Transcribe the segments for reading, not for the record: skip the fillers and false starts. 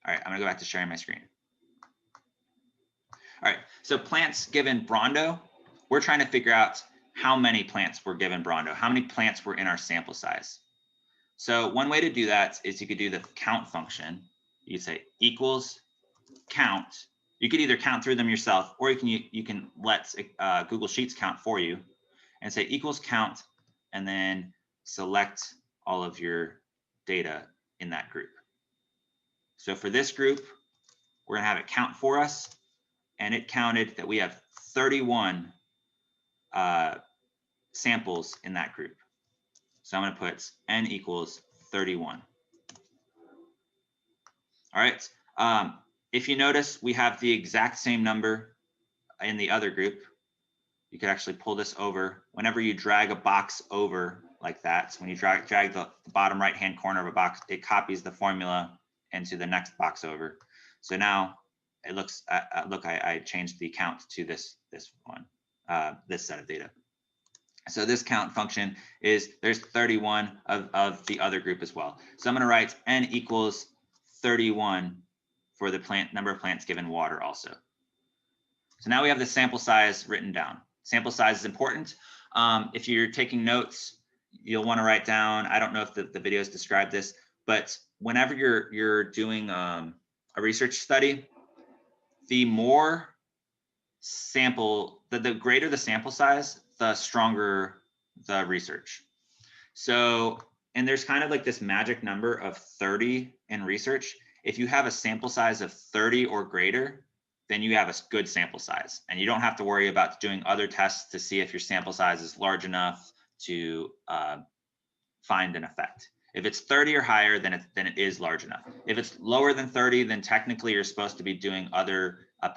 All right, I'm gonna go back to sharing my screen. All right, so plants given Brondo, we're trying to figure out how many plants were given Brondo, how many plants were in our sample size. So one way to do that is you could do the count function. You could say equals count. You could either count through them yourself, or you can let Google Sheets count for you, and say equals count, and then select all of your data in that group. So for this group, we're gonna have it count for us, and it counted that we have 31 samples in that group. So I'm gonna put n equals 31. All right. If you notice, we have the exact same number in the other group. You could actually pull this over. Whenever you drag a box over like that, so when you drag the bottom right-hand corner of a box, it copies the formula into the next box over. So now it looks, look, I changed the count to this one, this set of data. So this count function is, there's 31 of the other group as well. So I'm going to write n equals 31 for the number of plants given water also. So now we have the sample size written down. Sample size is important. If you're taking notes, you'll want to write down, I don't know if the videos describe this, but whenever you're doing a research study, the more sample, the greater the sample size, the stronger the research. So, and there's kind of like this magic number of 30 in research. If you have a sample size of 30 or greater, then you have a good sample size, and you don't have to worry about doing other tests to see if your sample size is large enough to find an effect. If it's 30 or higher, then it is large enough. If it's lower than 30, then technically you're supposed to be doing other I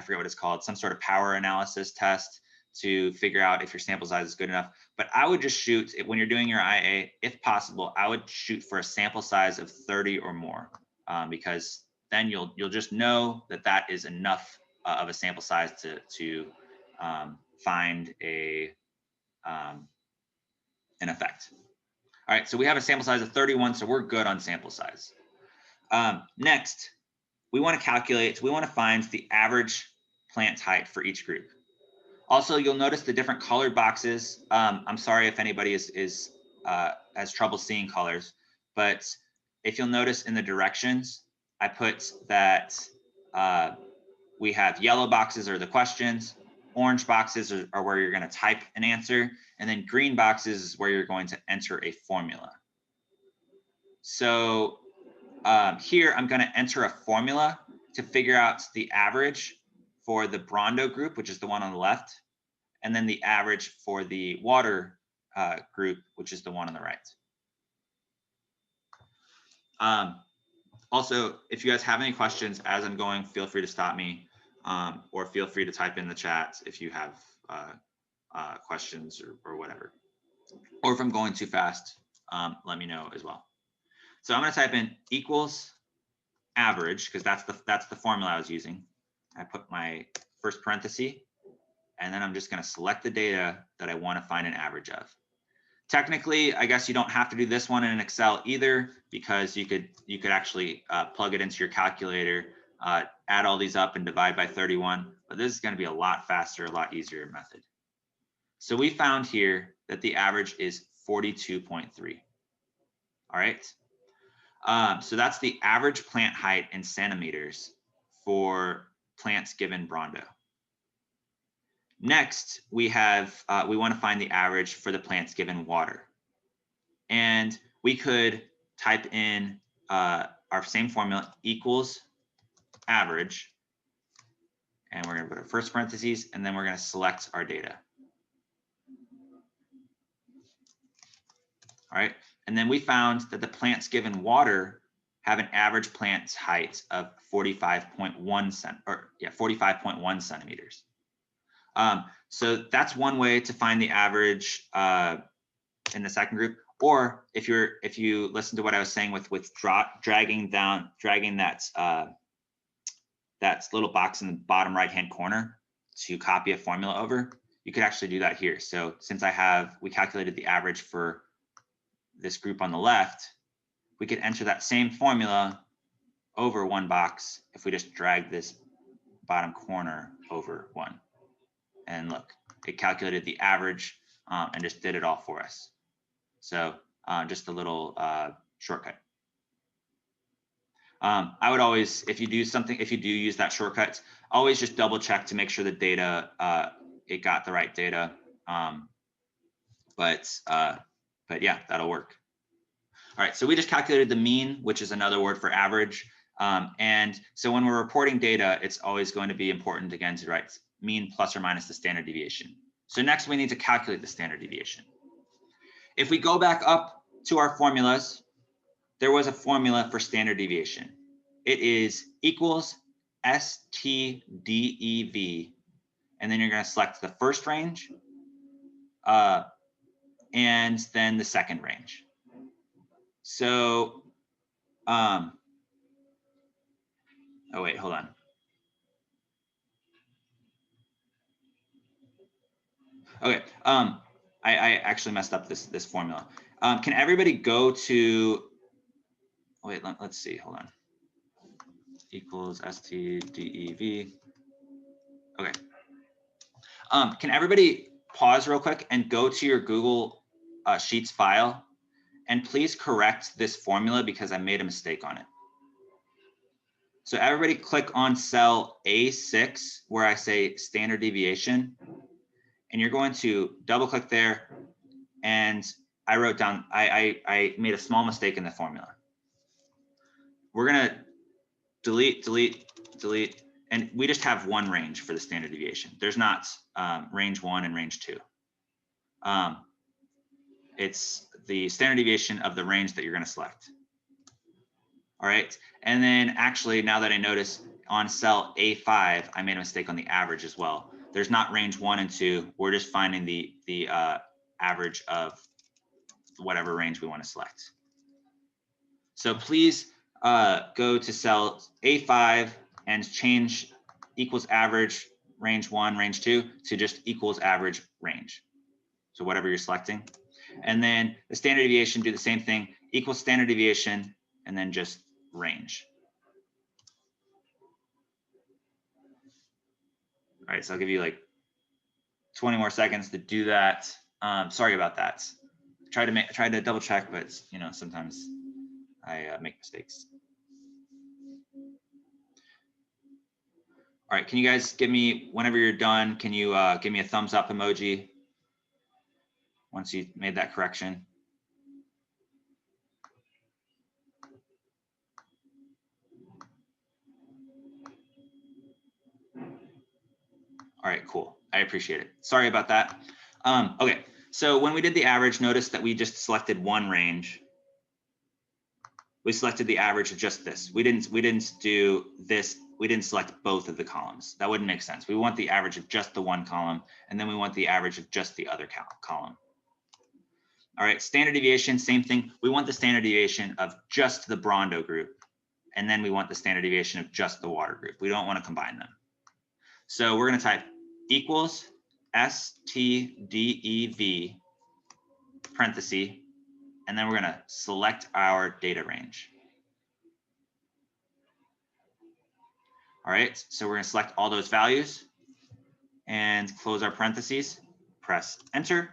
forget what it's called, some sort of power analysis test to figure out if your sample size is good enough. But I would just shoot, when you're doing your IA, if possible, I would shoot for a sample size of 30 or more, because then you'll just know that that is enough of a sample size to find an effect. All right, so we have a sample size of 31, so we're good on sample size. Next, we want to find the average plant height for each group. Also, you'll notice the different colored boxes. I'm sorry if anybody has trouble seeing colors, but if you'll notice in the directions, I put that we have yellow boxes are the questions, orange boxes are where you're going to type an answer, and then green boxes is where you're going to enter a formula. So here I'm going to enter a formula to figure out the average for the Brondo group, which is the one on the left, and then the average for the water group, which is the one on the right. Also, if you guys have any questions as I'm going, feel free to stop me, or feel free to type in the chat if you have questions or whatever. Or if I'm going too fast, let me know as well. So I'm going to type in equals average, because that's the formula I was using. I put my first parenthesis, and then I'm just going to select the data that I want to find an average of. Technically, I guess you don't have to do this one in Excel either, because you could actually plug it into your calculator, add all these up and divide by 31, but this is going to be a lot faster, a lot easier method. So we found here that the average is 42.3. All right. So that's the average plant height in centimeters for plants given Brondo. Next, we want to find the average for the plants given water. And we could type in our same formula, equals average, and we're going to put our first parentheses, and then we're going to select our data. All right, and then we found that the plants given water have an average plant height of 45.1 centimeters. So that's one way to find the average in the second group. Or if you listen to what I was saying with dragging that little box in the bottom right hand corner to copy a formula over, you could actually do that here. So since we calculated the average for this group on the left, we could enter that same formula over one box if we just drag this bottom corner over one. And look, it calculated the average and just did it all for us. So just a little shortcut. I would always, if you do use that shortcut, always just double check to make sure the data, it got the right data. But yeah, that'll work. All right, so we just calculated the mean, which is another word for average. And so when we're reporting data, it's always going to be important, again, to write mean plus or minus the standard deviation. So next we need to calculate the standard deviation. If we go back up to our formulas, there was a formula for standard deviation. It is equals STDEV, and then you're going to select the first range and then the second range. So, oh wait, hold on. Okay, I actually messed up this formula. Can everybody go to, wait, let's see, hold on. Equals STDEV. Okay. Can everybody pause real quick and go to your Google Sheets file and please correct this formula because I made a mistake on it. So everybody click on cell A6 where I say standard deviation, and you're going to double click there, and I wrote down, I made a small mistake in the formula. We're gonna delete, and we just have one range for the standard deviation. There's not range 1 and range 2. It's the standard deviation of the range that you're gonna select. All right, and then actually, now that I notice on cell A5, I made a mistake on the average as well. There's not range 1 and 2. We're just finding the average of whatever range we want to select. So please go to cell A5 and change equals average range 1, range 2 to just equals average range. So whatever you're selecting. And then the standard deviation, do the same thing, equals standard deviation, and then just range. All right, so I'll give you like 20 more seconds to do that. Sorry about that. Try to double check, but you know, sometimes I make mistakes. All right, can you guys give me, whenever you're done, can you give me a thumbs up emoji once you made that correction? All right, cool. I appreciate it. Sorry about that. Okay, so when we did the average, notice that we just selected one range. We selected the average of just this. We didn't do this. We didn't select both of the columns. That wouldn't make sense. We want the average of just the one column, and then we want the average of just the other column. All right, standard deviation, same thing. We want the standard deviation of just the Brando group, and then we want the standard deviation of just the water group. We don't want to combine them. So we're going to type equals STDEV parenthesis, and then we're going to select our data range. All right, so we're going to select all those values and close our parentheses, press enter,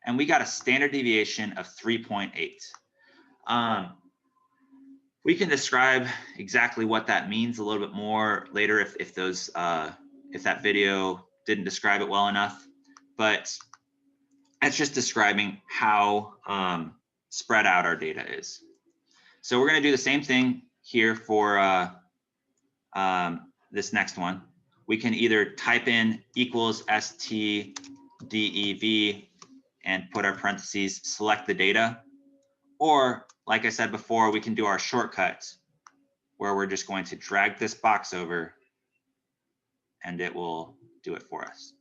and we got a standard deviation of 3.8. We can describe exactly what that means a little bit more later if that video didn't describe it well enough, but it's just describing how spread out our data is. So we're going to do the same thing here for this next one. We can either type in equals STDEV and put our parentheses, select the data, or like I said before, we can do our shortcut where we're just going to drag this box over and it will do it for us.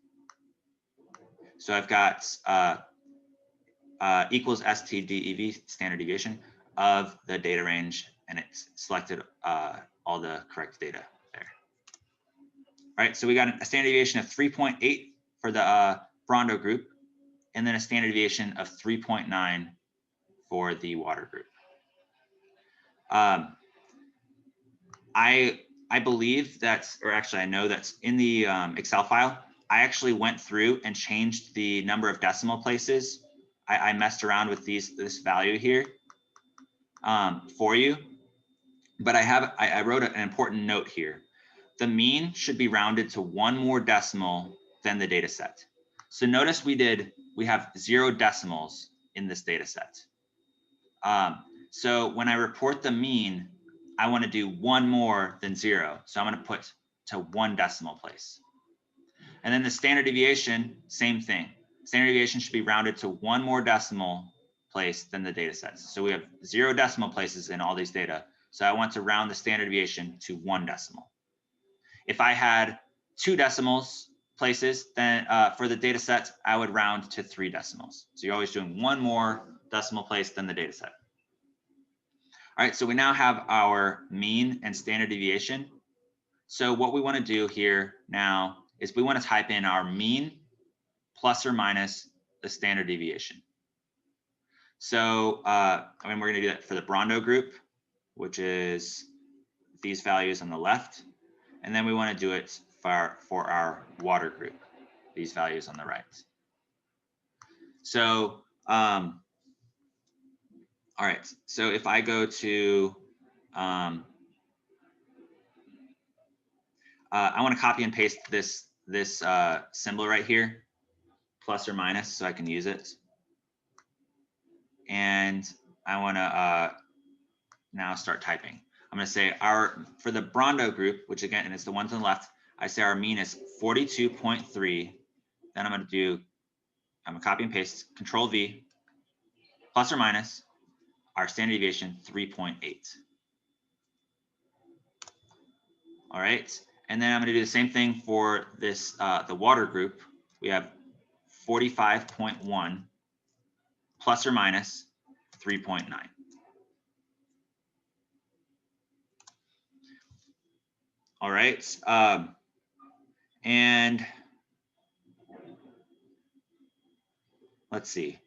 So I've got equals STDEV, standard deviation, of the data range, and it's selected all the correct data there. All right, so we got a standard deviation of 3.8 for the Brando group, and then a standard deviation of 3.9 for the water group. I believe that's, or actually I know that's in the Excel file. I actually went through and changed the number of decimal places. I messed around with this value here for you, but I wrote an important note here. The mean should be rounded to one more decimal than the data set. So notice we have 0 decimals in this data set. So when I report the mean, I want to do one more than 0. So I'm going to put to 1 decimal place. And then the standard deviation, same thing. Standard deviation should be rounded to 1 more decimal place than the data sets. So we have 0 decimal places in all these data. So I want to round the standard deviation to 1 decimal. If I had 2 decimals places, then for the data set, I would round to 3 decimals. So you're always doing 1 more decimal place than the data set. All right, so we now have our mean and standard deviation. So what we want to do here now is we want to type in our mean plus or minus the standard deviation. So we're going to do that for the Brando group, which is these values on the left. And then we want to do it for our water group, these values on the right. So, all right, so if I go to, I want to copy and paste this symbol right here, plus or minus, so I can use it. And I want to now start typing. I'm going to say for the Brando group, which again is the ones on the left, I say our mean is 42.3. Then I'm going to copy and paste, Control V, plus or minus our standard deviation 3.8. All right, and then I'm going to do the same thing for this the water group. We have 45.1 plus or minus 3.9. All right, and let's see.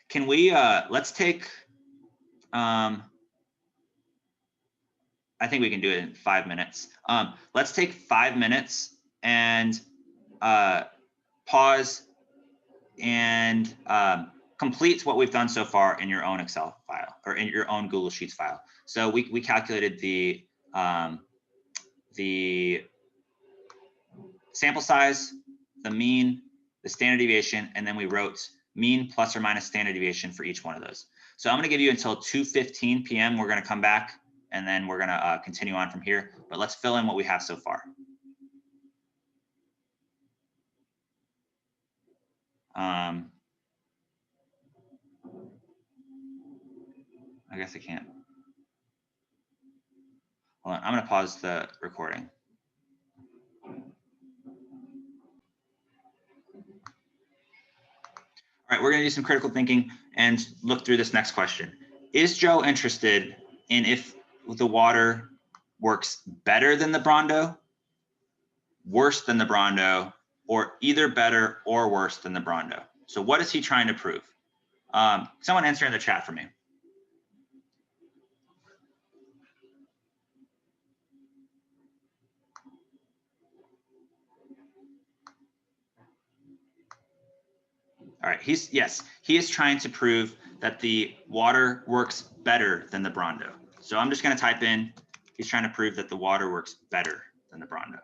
Can we let's take I think we can do it in 5 minutes. Let's take 5 minutes and pause and complete what we've done so far in your own Excel file or in your own Google Sheets file. So we calculated the sample size, the mean, the standard deviation, and then we wrote mean plus or minus standard deviation for each one of those. So I'm going to give you until 2:15 p.m. We're going to come back and then we're going to continue on from here. But let's fill in what we have so far. I guess I can't. Hold on, I'm going to pause the recording. All right, we're going to do some critical thinking and look through this next question. Is Joe interested in if the water works better than the Brando, worse than the Brando, or either better or worse than the Brando? So what is he trying to prove? Someone answer in the chat for me. All right, he is trying to prove that the water works better than the Brando. So I'm just going to type in, he's trying to prove that the water works better than the Brando.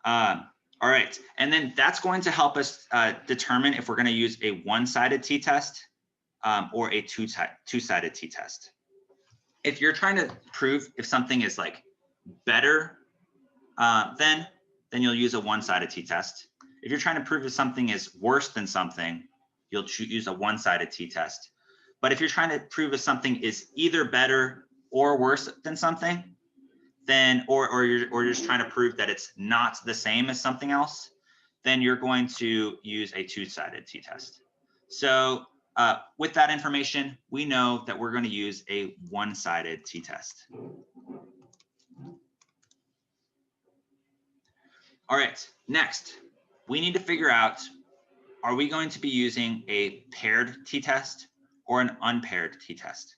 All right, and then that's going to help us determine if we're going to use a one-sided t-test or a two-sided t-test. If you're trying to prove if something is like better then you'll use a one-sided t-test. If you're trying to prove if something is worse than something, you'll use a one-sided t-test. But if you're trying to prove if something is either better or worse than something, then or you're just trying to prove that it's not the same as something else, then you're going to use a two-sided t-test. So with that information, we know that we're going to use a one-sided t-test. All right, next, we need to figure out, are we going to be using a paired t-test or an unpaired t-test.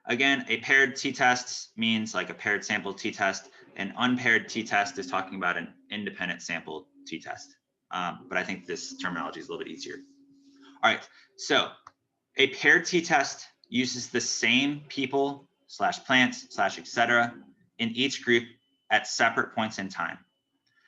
Again, a paired t-test means like a paired sample t-test. An unpaired t-test is talking about an independent sample t-test. But I think this terminology is a little bit easier. All right, so a paired t-test uses the same people / plants / etc. in each group at separate points in time.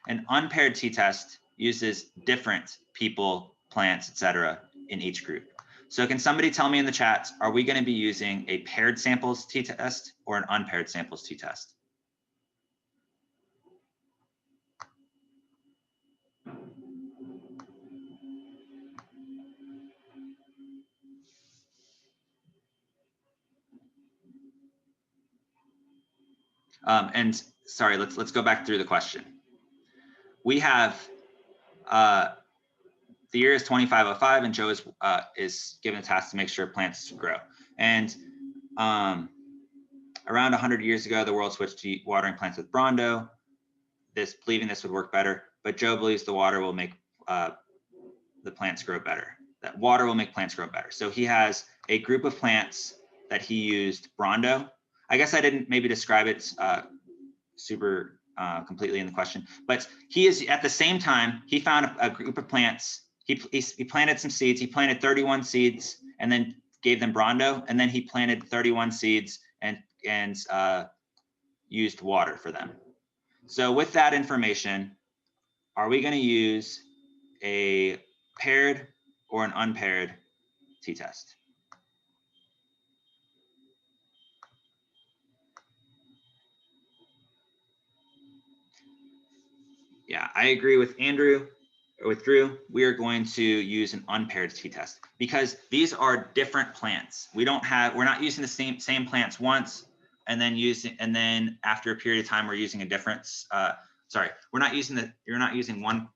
An unpaired t-test uses different people, plants, etc. in each group. So can somebody tell me in the chat, are we going to be using a paired samples t-test or an unpaired samples t-test? And sorry, let's go back through the question. We have the year is 2505, and Joe is given a task to make sure plants grow. And around 100 years ago, the world switched to watering plants with Brawndo, believing this would work better. But Joe believes the water will make the plants grow better. That water will make plants grow better. So he has a group of plants that he used Brawndo. I guess I didn't maybe describe it super completely in the question, but he is at the same time, he found a group of plants. He planted some seeds. He planted 31 seeds and then gave them Brawndo, and then he planted 31 seeds and used water for them. So with that information, are we going to use a paired or an unpaired t-test? Yeah, I agree with Andrew, or with Drew. We are going to use an unpaired t-test because these are different plants. We're not using the same plants once and then after a period of time we're using a different. Sorry, you're not using one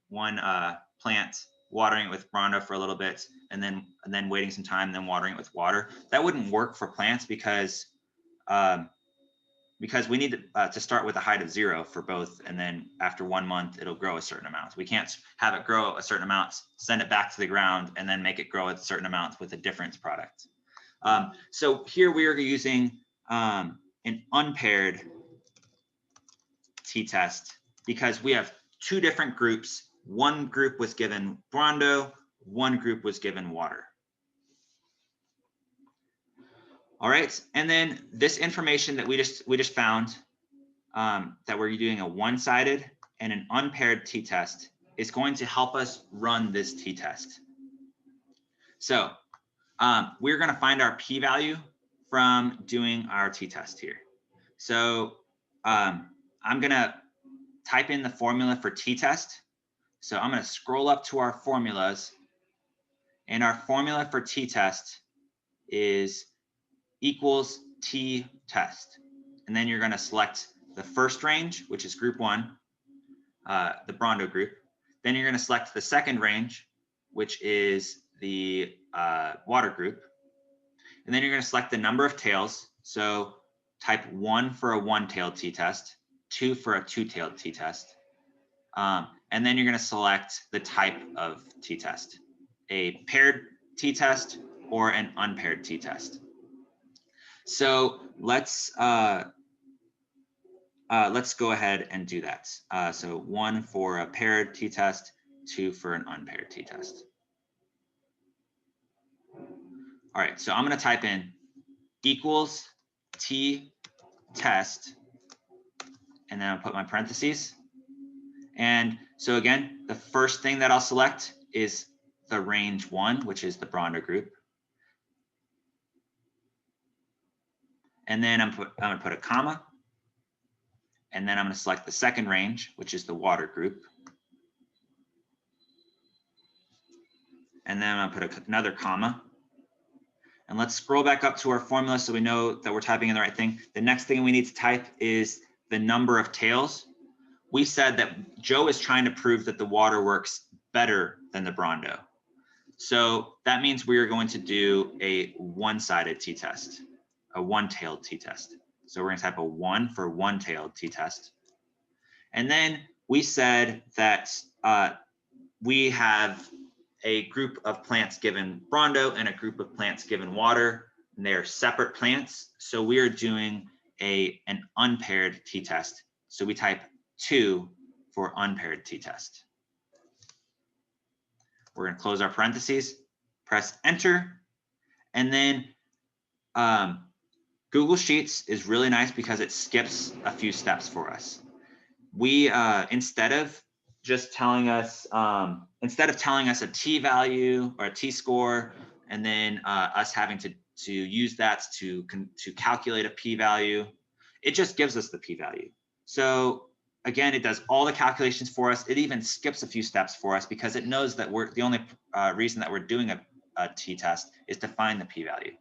plant, watering it with Brawndo for a little bit and then waiting some time and then watering it with water. That wouldn't work for plants because we need to start with a height of 0 for both, and then after 1 month it'll grow a certain amount. We can't have it grow a certain amount, send it back to the ground, and then make it grow a certain amount with a different product. So here we are using an unpaired t-test because we have 2 different groups. One group was given Brawndo, one group was given water. All right, and then this information that we just found, that we're doing a one-sided and an unpaired t-test, is going to help us run this t-test. So we're going to find our p-value from doing our t-test here. So I'm going to type in the formula for t-test. So I'm going to scroll up to our formulas, and our formula for t-test is equals t-test. And then you're going to select the first range, which is group 1, the Brawndo group. Then you're going to select the second range, which is the water group. And then you're going to select the number of tails. So type 1 for a one-tailed t-test, 2 for a two-tailed t-test. And then you're going to select the type of t-test, a paired t-test or an unpaired t-test. So let's go ahead and do that. So 1 for a paired t-test, 2 for an unpaired t-test. All right, so I'm going to type in equals t-test, and then I'll put my parentheses. And so again, the first thing that I'll select is the range 1, which is the Brawndo group. And then I'm going to put a comma. And then I'm going to select the second range, which is the water group. And then I'm going to put another comma. And let's scroll back up to our formula so we know that we're typing in the right thing. The next thing we need to type is the number of tails. We said that Joe is trying to prove that the water works better than the Brawndo. So that means we are going to do a one-sided t-test, a one-tailed t-test. So we're going to type a 1 for one-tailed t-test. And then we said that we have a group of plants given Brondo and a group of plants given water, and they are separate plants. So we are doing an unpaired t-test. So we type 2 for unpaired t-test. We're going to close our parentheses, press enter, and then Google Sheets is really nice because it skips a few steps for us. We instead of telling us a t-value or a t-score, and then us having to use that to calculate a p-value, it just gives us the p-value. So again, it does all the calculations for us. It even skips a few steps for us because it knows that the only reason that we're doing a t-test is to find the p-value.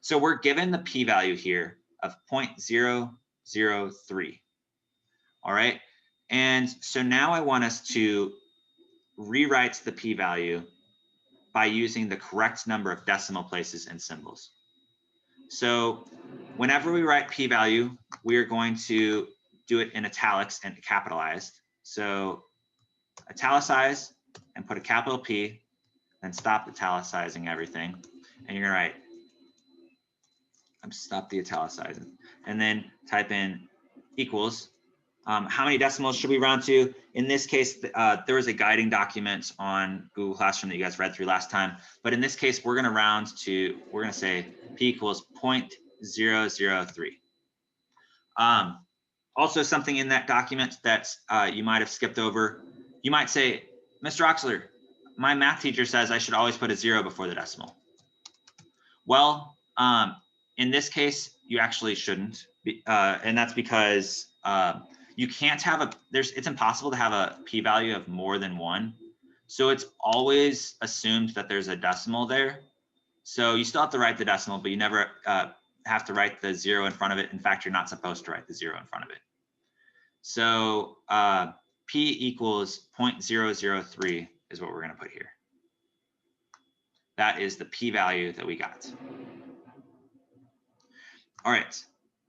So we're given the p-value here of 0.003. All right. And so now I want us to rewrite the p-value by using the correct number of decimal places and symbols. So whenever we write p-value, we are going to do it in italics and capitalized. So italicize and put a capital P, then stop italicizing everything. And you're going to write, stop the italicizing, and then type in equals. How many decimals should we round to? In this case, there was a guiding document on Google Classroom that you guys read through last time. But in this case, we're going to round to, we're going to say p equals 0.003. Also, something in that document that you might have skipped over. You might say, Mr. Oxler, my math teacher says I should always put a 0 before the decimal. Well, in this case, you actually shouldn't, and that's because you can't have it's impossible to have a p-value of more than 1. So it's always assumed that there's a decimal there. So you still have to write the decimal, but you never have to write the 0 in front of it. In fact, you're not supposed to write the 0 in front of it. So p equals 0.003 is what we're going to put here. That is the p-value that we got. All right,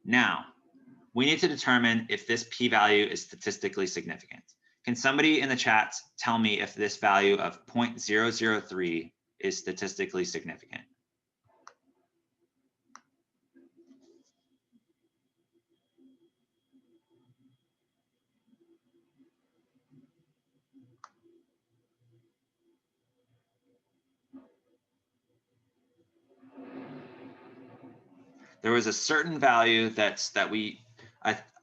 now we need to determine if this p-value is statistically significant. Can somebody in the chat tell me if this value of 0.003 is statistically significant? There was a certain value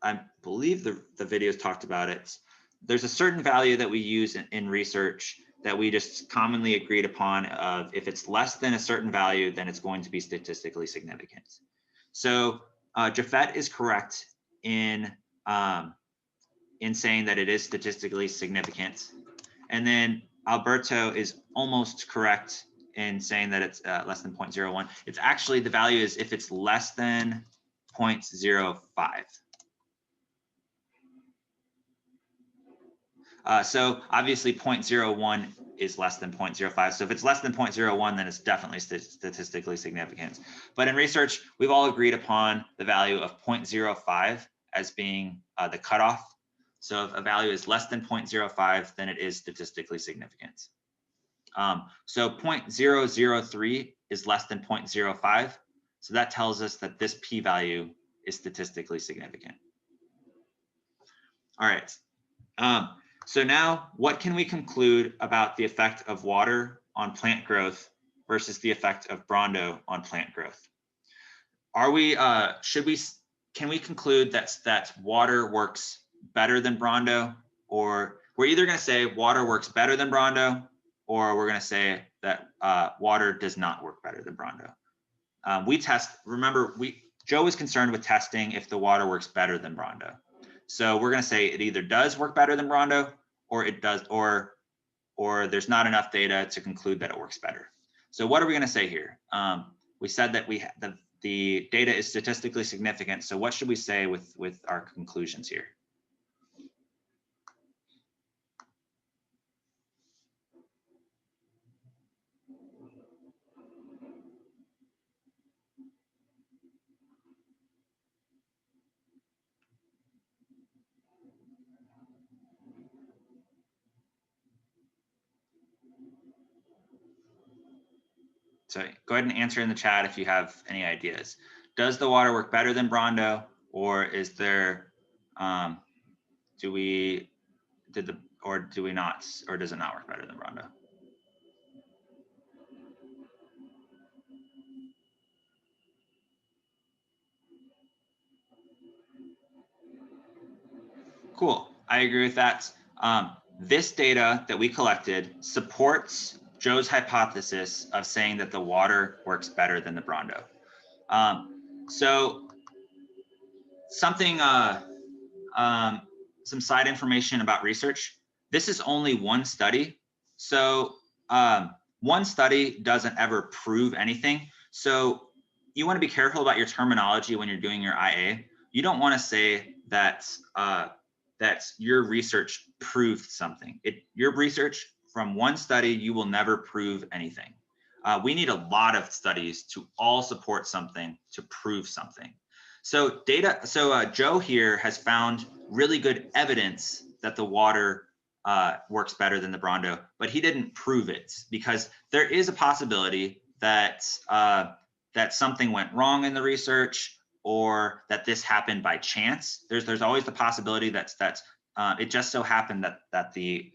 I believe the videos talked about it. There's a certain value that we use in research that we just commonly agreed upon of if it's less than a certain value, then it's going to be statistically significant. So Jafet is correct in saying that it is statistically significant. And then Alberto is almost correct in saying that it's less than 0.01. It's actually, the value is if it's less than 0.05. So obviously 0.01 is less than 0.05. So if it's less than 0.01, then it's definitely statistically significant. But in research, we've all agreed upon the value of 0.05 as being the cutoff. So if a value is less than 0.05, then it is statistically significant. So 0.003 is less than 0.05. So that tells us that this p-value is statistically significant. All right. So now what can we conclude about the effect of water on plant growth versus the effect of Brondo on plant growth? Are we, can we conclude that water works better than Brondo? Or we're either going to say water works better than Brondo, or we're going to say that water does not work better than Brondo. Remember, Joe was concerned with testing if the water works better than Brondo. So we're going to say it either does work better than Brondo, or it does, or there's not enough data to conclude that it works better. So what are we going to say here? We said that the data is statistically significant. So what should we say with our conclusions here? So go ahead and answer in the chat if you have any ideas. Does the water work better than Brawndo, or is there, do we not, or does it not work better than Brawndo? Cool, I agree with that. This data that we collected supports Joe's hypothesis of saying that the water works better than the Brawndo. So something, some side information about research. This is only one study. So one study doesn't ever prove anything. So you want to be careful about your terminology when you're doing your IA. You don't want to say that your research proved something. Your research from one study, you will never prove anything. We need a lot of studies to all support something to prove something. So Joe here has found really good evidence that the water works better than the Brawndo, but he didn't prove it, because there is a possibility that that something went wrong in the research, or that this happened by chance. There's always the possibility that it just so happened that the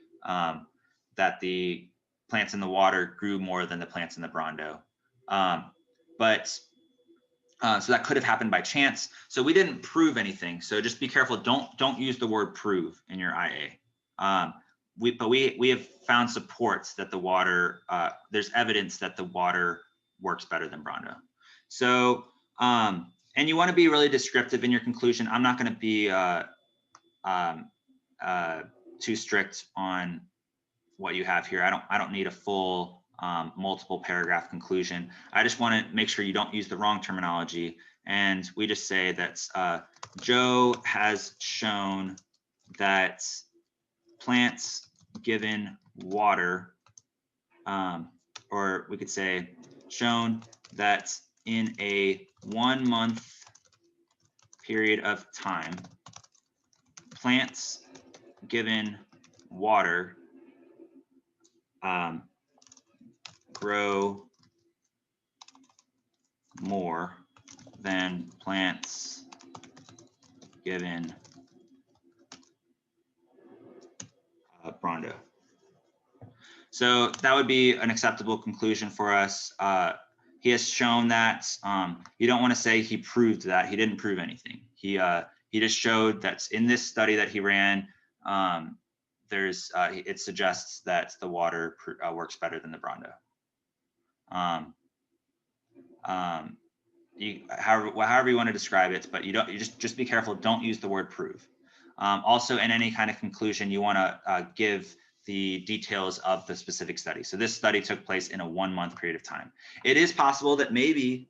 plants in the water grew more than the plants in the Brawndo. So that could have happened by chance. So we didn't prove anything. So just be careful. Don't use the word prove in your IA. We have found supports that the water, there's evidence that the water works better than Brawndo. So, and you want to be really descriptive in your conclusion. I'm not going to be too strict on what you have here. I don't need a full multiple paragraph conclusion. I just want to make sure you don't use the wrong terminology. And we just say that Joe has shown that plants given water, or we could say shown that in a 1 month period of time, plants given water grow more than plants given Brawndo. So that would be an acceptable conclusion for us. He has shown that. You don't want to say he proved that. He didn't prove anything. He just showed that in this study that he ran, it suggests that the water works better than the Brawndo. However you want to describe it, but you just be careful. Don't use the word prove. Also, in any kind of conclusion, you want to give the details of the specific study. So this study took place in a 1 month period of time. It is possible that maybe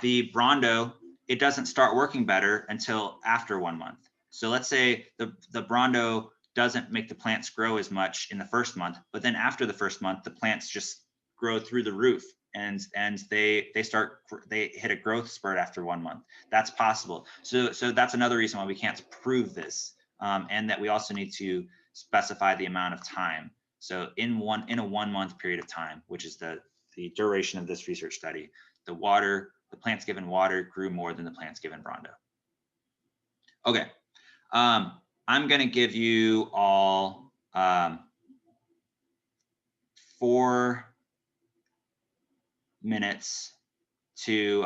the Brawndo, it doesn't start working better until after 1 month. So let's say the Brawndo doesn't make the plants grow as much in the first month, but then after the first month, the plants just grow through the roof, and they hit a growth spurt after 1 month. That's possible. So that's another reason why we can't prove this, and that we also need to specify the amount of time. So in a 1 month period of time, which is the duration of this research study, the plants given water grew more than the plants given Brawndo. Okay, I'm going to give you all 4 minutes to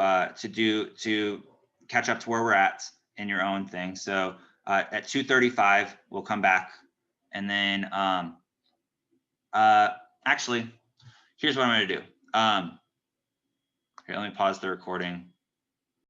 catch up to where we're at in your own thing. So at 2:35, we'll come back, and then actually, here's what I'm going to do. Here, let me pause the recording.